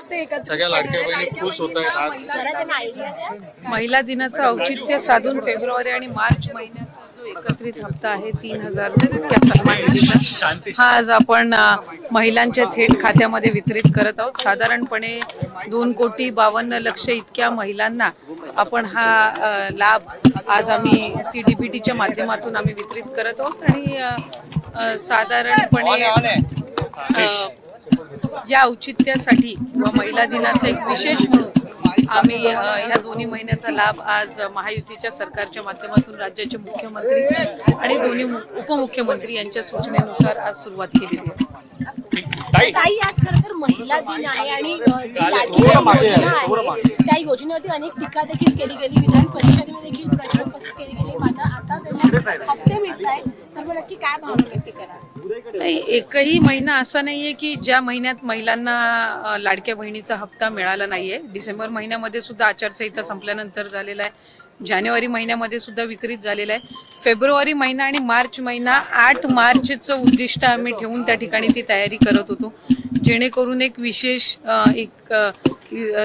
सगळ्या लाडक्या बहिणी खुश होत आहेत आज महिला दिनाचं औचित्य साधून फेब्रुवारी आणि मार्च महिन्याचा जो एकत्रित हप्ता आहे 3000 इतक्या सन्मान निधीचा हा आज आपण महिलांच्या थेट खात्यामध्ये वितरित करत आहोत। साधारणपणे 2,52,00,000 इतक्या महिलांना आपण हा लाभ आज आम्ही TDBTच्या माध्यमातून आम्ही वितरित करत आहोत आणि साधारणपणे या औचित्यासाठी व महिला दिनाचा एक विशेष म्हणून आम्ही ह्या दोन्ही महिन्याचा लाभ आज महायुतीच्या सरकारच्या माध्यमातून राज्याचे मुख्यमंत्री आणि दोन्ही उपमुख्यमंत्री यांच्या सूचनेनुसार आज सुरुवात केलेली आहे। ताई आज खरं तर महिला दिन आहे आणि जी लाडकी योजना आहे त्या योजनेवरती अनेक टीका देखील केली गेली, विधान परिषदेमध्ये देखील प्रश्न उपस्थित केले गेले, मात्र आता त्यांना हफ्ते मिळत आहे, तर मग नक्की काय भावना व्यक्त करा? एकही महिना असा नाहीये की ज्या महिन्यात महिलांना लाडक्या बहिणीचा हप्ता मिळाला नाहीये। डिसेंबर महिन्यामध्ये सुद्धा आचारसंहिता संपल्यानंतर झालेला आहे, जानेवारी महिन्यामध्ये सुद्धा वितरित झालेला आहे। फेब्रुवारी महिना आणि मार्च महिना 8 मार्चचं उद्दिष्ट आम्ही ठेवून त्या ठिकाणी ती तयारी करत होतो, जेणेकरून एक विशेष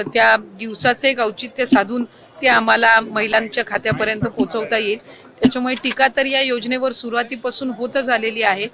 त्या दिवसाचं एक औचित्य साधून ते आम्हाला महिलांच्या खात्यापर्यंत पोहोचवता येईल। त्याच्यामुळे टीका तर या योजनेवर सुरुवातीपासून होतच आलेली आहे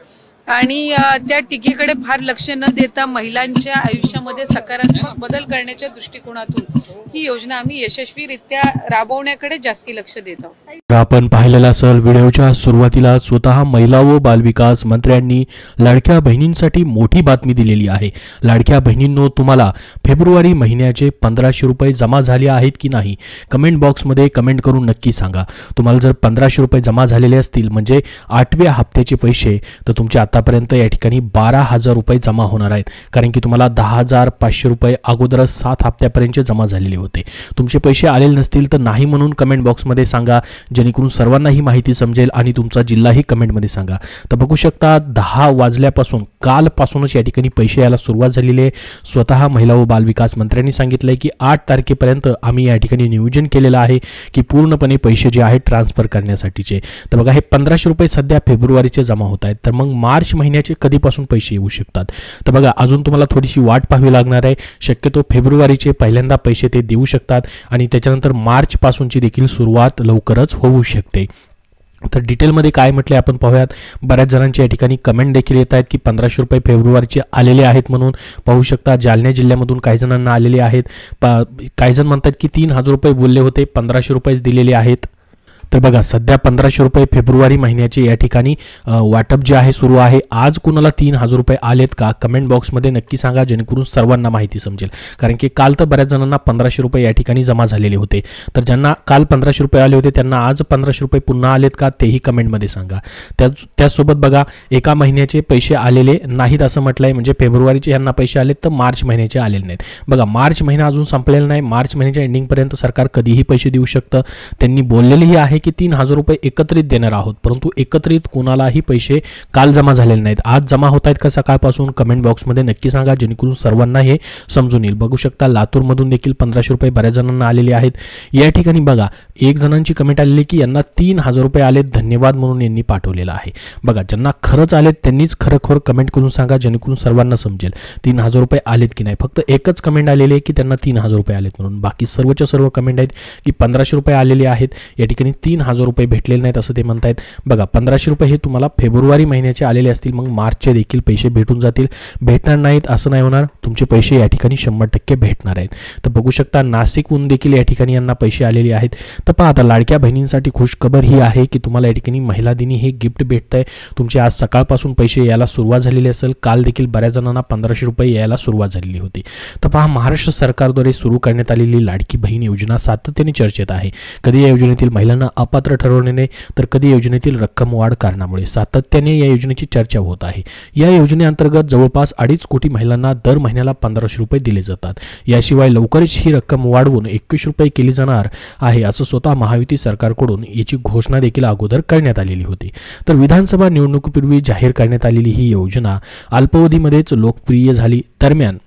आणि त्या टीकेकडे फार लक्ष न देता महिलांच्या आयुष्यामध्ये सकारात्मक बदल करण्याच्या दृष्टिकोनातून ही योजना आम्ही यशस्वीरित्या राबवण्याकडे जास्ती लक्ष देत आहोत। आपण पाहिलेला असेल व्हिडिओच्या सुरुवातीला स्वतः महिला व बालविकास मंत्र्यांनी लाडक्या बहिणींसाठी मोठी बातमी दिलेली आहे। लाडक्या बहिणींनो, तुम्हाला फेब्रुवारी महिन्याचे 1500 रुपये जमा झाले आहेत की नाही कमेंट बॉक्समध्ये कमेंट करून नक्की सांगा। तुम्हाला जर 1500 रुपये जमा झालेले असतील म्हणजे 8व्या हप्त्याचे पैसे, तर तुमचे आतापर्यंत या ठिकाणी 12,000 रुपये जमा होणार आहेत, कारण की तुम्हाला 10,500 रुपये अगोदरच 7 हप्त्यापर्यंत जमा झालेले होते। तुमचे पैसे आलेले नसतील तर नाही म्हणून कमेंट बॉक्समध्ये सांगा, जेणेकरून सर्वांना ही माहिती समजेल आणि तुमचा जिल्हाही कमेंटमध्ये सांगा। तर बघू शकता 10 वाजल्यापासून कालपासूनच या ठिकाणी पैसे यायला सुरुवात झालेली आहे। स्वतः महिला व बालविकास मंत्र्यांनी सांगितलंय की 8 तारखेपर्यंत आम्ही या ठिकाणी नियोजन केलेलं आहे की पूर्णपणे पैसे जे आहेत ट्रान्सफर करण्यासाठीचे। तर बघा हे 1500 रुपये सध्या फेब्रुवारीचे जमा होत आहेत, तर मग मार्च महिन्याचे कधीपासून पैसे येऊ शकतात? तर बघा अजून तुम्हाला थोडीशी वाट पाहावी लागणार आहे। शक्यतो फेब्रुवारीचे पहिल्यांदा पैसे ते देऊ शकतात आणि त्याच्यानंतर मार्च पासूनची देखील सुरुवात लवकरच होऊ शकते। तर डिटेलमध्ये काय म्हटले आपण पाहूयात। बऱ्याच जणांच्या या ठिकाणी कमेंट देखील येत आहेत की 1500 रुपये फेब्रुवारीचे आलेले आहेत म्हणून पाहू शकता। जालना जिल्ह्यामधून काही जणांना आलेले आहेत, काही जण म्हणतात की 3000 रुपये बोलले होते, 1500 रुपयेच दिलेले आहेत। तर बघा सध्या 1500 रुपये फेब्रुवारी महिन्याचे या ठिकाणी वाटप जे आहे सुरू आहे। आज कुणाला 3000 रुपये आलेत का कमेंट बॉक्समध्ये नक्की सांगा, जेणेकरून सर्वांना माहिती समजेल, कारण की काल तर बऱ्याच जणांना 1500 रुपये या ठिकाणी जमा झालेले होते। तर ज्यांना काल 1500 रुपये आले होते त्यांना आज 1500 रुपये पुन्हा आलेत का तेही कमेंटमध्ये सांगा। त्याचसोबत बघा एका महिन्याचे पैसे आलेले नाहीत असं म्हटलंय, म्हणजे फेब्रुवारीचे यांना पैसे आलेत तर मार्च महिन्याचे आलेले नाहीत। बघा मार्च महिना अजून संपलेला नाही, मार्च महिन्याच्या एंडिंगपर्यंत सरकार कधीही पैसे देऊ शकतं। त्यांनी बोललेलेही आहे की 3000 रुपये एकत्रित देणार आहोत, परंतु एकत्रित कोणालाही पैसे काल जमा झालेले नाहीत। आज जमा होत आहेत का सकाळपासून कमेंट बॉक्समध्ये नक्की सांगा, जेणेकरून सर्वांना हे समजून येईल। बघू शकता लातूरमधून देखील 1500 रुपये बऱ्याच जणांना आलेले आहेत। या ठिकाणी बघा एक जणांची कमेंट आलेली की यांना 3000 रुपये आलेत, धन्यवाद म्हणून यांनी पाठवलेलं आहे। बघा ज्यांना खरंच आलेत त्यांनीच खरोखर कमेंट करून सांगा, जेणेकरून सर्वांना समजेल 3000 रुपये आलेत की नाही। फक्त एकच कमेंट आलेली आहे की त्यांना 3000 रुपये आलेत म्हणून, बाकी सर्वच्या सर्व कमेंट आहेत की 1500 रुपये आलेले आहेत, या ठिकाणी 3000 रुपये भेटलेले नाहीत असं ते म्हणतायत। बघा 1500 रुपये हे तुम्हाला फेब्रुवारी महिन्याचे आलेले असतील, मग मार्चचे देखील पैसे भेटून जातील। भेटणार नाहीत असं नाही होणार, तुमचे पैसे या ठिकाणी 100% भेटणार आहेत। तर बघू शकता नाशिकहून देखील या ठिकाणी यांना पैसे आलेले आहेत। तर पहा आता लाडक्या बहिणींसाठी खुश खबर ही आहे की तुम्हाला या ठिकाणी महिला दिनी हे गिफ्ट भेटतंय। तुमचे आज सकाळपासून पैसे यायला सुरुवात झालेली असेल, काल देखील बऱ्याच जणांना 1500 रुपये यायला सुरुवात झालेली होती। तर पहा महाराष्ट्र सरकारद्वारे सुरू करण्यात आलेली लाडकी बहीण योजना सातत्याने चर्चेत आहे। कधी या योजनेतील महिलांना अपात्र ठरवण्याने तर कधी योजनेतील रक्कम वाढ कारणामुळे सातत्याने या योजनेची चर्चा होत आहे। या योजनेअंतर्गत जवळपास 2.5 कोटी महिलांना दर महिन्याला 1500 रुपये दिले जातात। याशिवाय लवकरच ही रक्कम वाढवून 21 रुपये केली जाणार आहे असं स्वतः महायुती सरकारकडून याची घोषणा देखील अगोदर करण्यात आलेली होती। तर विधानसभा निवडणुकीपूर्वी जाहीर करण्यात आलेली ही योजना अल्पावधीमध्येच लोकप्रिय झाली। दरम्यान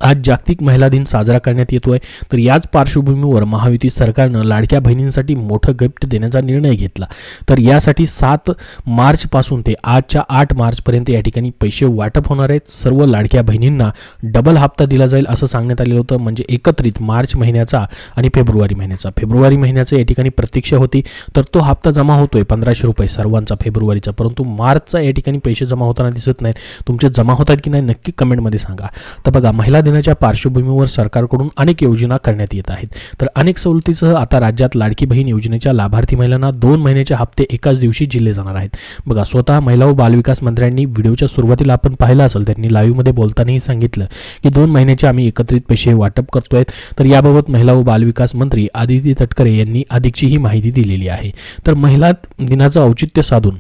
आज जागतिक महिला दिन साजरा करण्यात येतोय, तर याच पार्श्वभूमीवर महायुती सरकारनं लाडक्या बहिणींसाठी मोठं गिफ्ट देण्याचा निर्णय घेतला। तर यासाठी 7 मार्चपासून ते आजच्या 8 मार्चपर्यंत या ठिकाणी पैसे वाटप होणार आहेत। सर्व लाडक्या बहिणींना डबल हप्ता दिला जाईल असं सांगण्यात आलेलं होतं, म्हणजे एकत्रित मार्च महिन्याचा आणि फेब्रुवारी महिन्याचा। फेब्रुवारी महिन्याचा या ठिकाणी प्रतीक्षा होती, तर तो हप्ता जमा होतोय 1500 रुपये सर्वांचा फेब्रुवारीचा, परंतु मार्चचा या ठिकाणी पैसे जमा होताना दिसत नाहीत। तुमचे जमा होतात की नाही नक्की कमेंटमध्ये सांगा। तर बघा, महिला दिनाच्या पार्श्वभूमीवर सरकारकडून अनेक योजना करण्यात येत आहेत। तर अनेक सवलतीसह आता राज्यात लाडकी बहीण योजनेच्या लाभार्थी महिलांना 2 महिन्याचे हप्ते एकाच दिवशी दिले जाणार आहेत। बघा, स्वतः महिला व बालविकास मंत्र्यांनी व्हिडिओच्या सुरुवातीला आपण पाहिलं असेल, त्यांनी लाईव्ह मध्ये बोलतानाही सांगितलं की 2 महिन्याचे आम्ही एकत्रित पैसे वाटप करतोय। तर याबाबत महिला व बालविकास मंत्री आदिती तटकरे यांनी अधिकची ही माहिती दिलेली आहे। तर महिला दिनाचं औचित्य साधून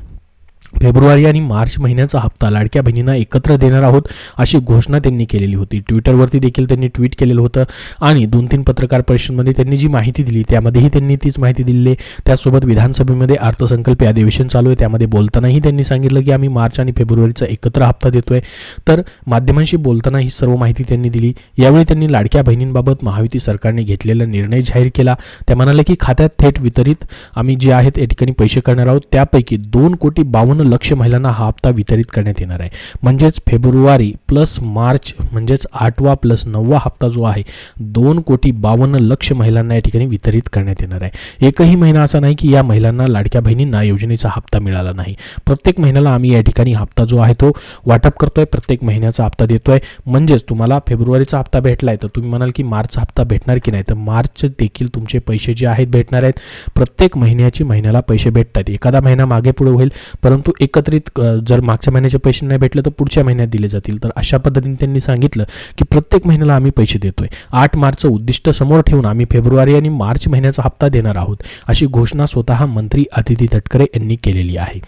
फेब्रुवारी आणि मार्च महिन्याचा हप्ता लाडक्या बहिणींना एकत्र देणार आहोत अशी घोषणा त्यांनी केलेली होती। ट्विटरवरती देखील त्यांनी ट्विट केलेलं होतं आणि 2-3 पत्रकार परिषदेमध्ये त्यांनी जी माहिती दिली त्यामध्येही त्यांनी तीच माहिती दिली आहे। त्यासोबत विधानसभेमध्ये अर्थसंकल्पीय अधिवेशन चालू आहे, त्यामध्ये बोलतानाही त्यांनी सांगितलं की आम्ही मार्च आणि फेब्रुवारीचा एकत्र हप्ता देतोय। तर माध्यमांशी बोलताना ही सर्व माहिती त्यांनी दिली। यावेळी त्यांनी लाडक्या बहिणींबाबत महायुती सरकारने घेतलेला निर्णय जाहीर केला। त्या म्हणाले की खात्यात थेट वितरित आम्ही जे आहेत या ठिकाणी पैसे करणार आहोत, त्यापैकी 2,52 लक्ष महिलांना हा हप्ता वितरित करण्यात येणार आहे। म्हणजेच फेब्रुवारी प्लस मार्च म्हणजेच 8वा प्लस 9वा हप्ता जो आहे 2,52 लक्ष महिलांना या ठिकाणी वितरित करण्यात येणार आहे। एकही महिना असा नाही की या महिलांना लाडक्या बहिणींना योजनेचा हप्ता मिळाला नाही। प्रत्येक महिन्याला आम्ही या ठिकाणी हप्ता जो आहे तो वाटप करतोय, प्रत्येक महिन्याचा हप्ता देतोय। म्हणजेच तुम्हाला फेब्रुवारीचा हप्ता भेटलाय तर तुम्ही म्हणाल की मार्चचा हप्ता भेटणार की नाही, तर मार्च देखील तुमचे पैसे जे आहेत भेटणार आहेत। प्रत्येक महिन्याला पैसे भेटतात। एखादा महिना मागे पुढे होईल, परंतु एकत्रित जर मागच्या महिन्याचे पैसे नाही भेटले तर पुढच्या महिन्यात दिले जातील। तर अशा पद्धतीने त्यांनी सांगितलं की प्रत्येक महिन्याला आम्ही पैसे देतोय। 8 मार्चचं उद्दिष्ट समोर ठेवून आम्ही फेब्रुवारी आणि मार्च महिन्याचा हप्ता देणार आहोत अशी घोषणा स्वतः मंत्री आदिती तटकरे यांनी केलेली आहे।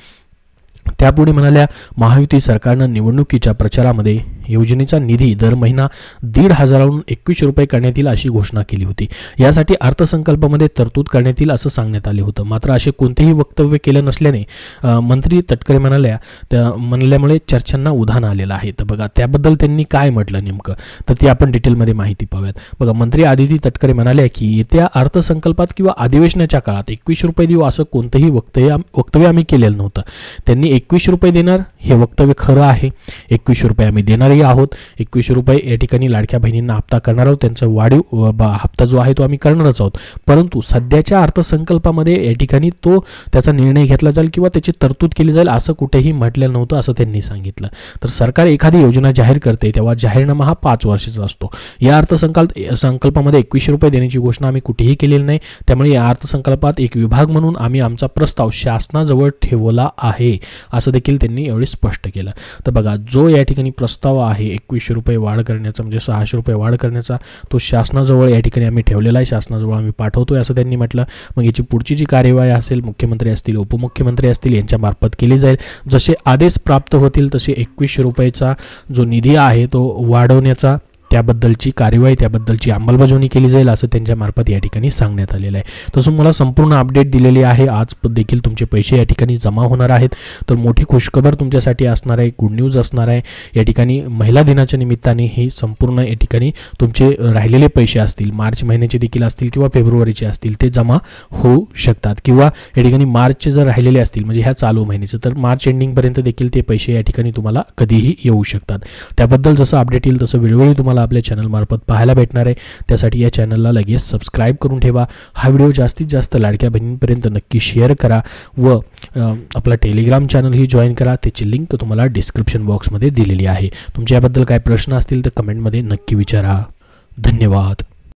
त्यापुढे म्हणाल्या, महायुती सरकारनं निवडणुकीच्या प्रचारामध्ये योजनेचा निधी दर महिना 1,500वरून 2100 रुपये करण्यात येईल अशी घोषणा केली होती। यासाठी अर्थसंकल्पामध्ये तरतूद करण्यात येईल असं सांगण्यात आले होतं। मात्र असे कोणतेही वक्तव्य केलं नसल्याने मंत्री तटकरे म्हणाल्यामुळे चर्चांना उधाण आलेलं आहे। तर बघा, त्याबद्दल त्यांनी काय म्हटलं नेमकं, तर ती आपण डिटेलमध्ये माहिती पाहूयात। बघा, मंत्री आदिती तटकरे म्हणाले की येत्या अर्थसंकल्पात किंवा अधिवेशनाच्या काळात 2100 रुपये देऊ असं कोणतंही वक्तव्य आम्ही केलेलं नव्हतं। त्यांनी 2100 रुपये देणार हे वक्तव्य खरं आहे। 2100 रुपये आम्ही देणारही आहोत। 2100 रुपये या ठिकाणी लाडक्या बहिणींना हप्ता करणार आहोत, त्यांचा वाढीव हप्ता जो आहे तो आम्ही करणारच आहोत। परंतु सध्याच्या अर्थसंकल्पामध्ये या ठिकाणी त्याचा निर्णय घेतला जाईल किंवा त्याची तरतूद केली जाईल असं कुठेही म्हटलेलं नव्हतं असं त्यांनी सांगितलं। तर सरकार एखादी योजना जाहीर करते तेव्हा जाहीरनामा हा 5 वर्षाचा असतो। या अर्थसंकल्पामध्ये 2100 रुपये देण्याची घोषणा आम्ही कुठेही केलेली नाही। त्यामुळे या अर्थसंकल्पात एक विभाग म्हणून आम्ही आमचा प्रस्ताव शासनाजवळ ठेवला आहे असं देखील त्यांनी यावेळी स्पष्ट केलं। तर बघा, जो या ठिकाणी प्रस्ताव आहे 2100 रुपये वाढ करण्याचा म्हणजे 600 रुपये वाढ करण्याचा, तो शासनाजवळ या ठिकाणी आम्ही ठेवलेला आहे, शासनाजवळ आम्ही पाठवतोय असं त्यांनी म्हटलं। मग याची पुढची जी कार्यवाही असेल मुख्यमंत्री असतील उपमुख्यमंत्री असतील यांच्या मार्फत केली जाईल। जसे आदेश प्राप्त होतील तसे 2100 रुपयाचा जो निधी आहे तो वाढवण्याचा त्याबद्दलची कार्यवाही त्याबद्दलची अंमलबजावणी केली जाईल असं त्यांच्या मार्फत या ठिकाणी सांगण्यात आलेलं आहे। तसं मला संपूर्ण अपडेट दिलेली आहे। आज देखील तुमचे पैसे या ठिकाणी जमा होणार आहेत। तर मोठी खुशखबर तुमच्यासाठी असणार आहे, गुड न्यूज असणार आहे। या ठिकाणी महिला दिनाच्या निमित्ताने ही संपूर्ण या ठिकाणी तुमचे राहिलेले पैसे असतील, मार्च महिन्याचे देखील असतील किंवा फेब्रुवारीचे असतील, ते जमा होऊ शकतात। किंवा या ठिकाणी मार्चचे जर राहिलेले असतील म्हणजे ह्या चालू महिन्याचे तर मार्च एंडिंगपर्यंत देखील ते पैसे या ठिकाणी तुम्हाला कधीही येऊ शकतात। त्याबद्दल जसं अपडेट येईल तसं वेळोवेळी तुम्हाला आपल्या चॅनल मार्फत पाहायला भेटणार आहे। त्यासाठी या चॅनलला लगेच सबस्क्राइब करून ठेवा। हा व्हिडिओ जास्तीत जास्त लाडक्या बहिणींपर्यंत नक्की शेअर करा व आपला टेलिग्राम चॅनलही जॉईन करा। त्याची लिंक तुम्हाला डिस्क्रिप्शन बॉक्समध्ये दिलेली आहे। तुमच्या याबद्दल काय प्रश्न असतील तर कमेंटमध्ये नक्की विचारा। धन्यवाद।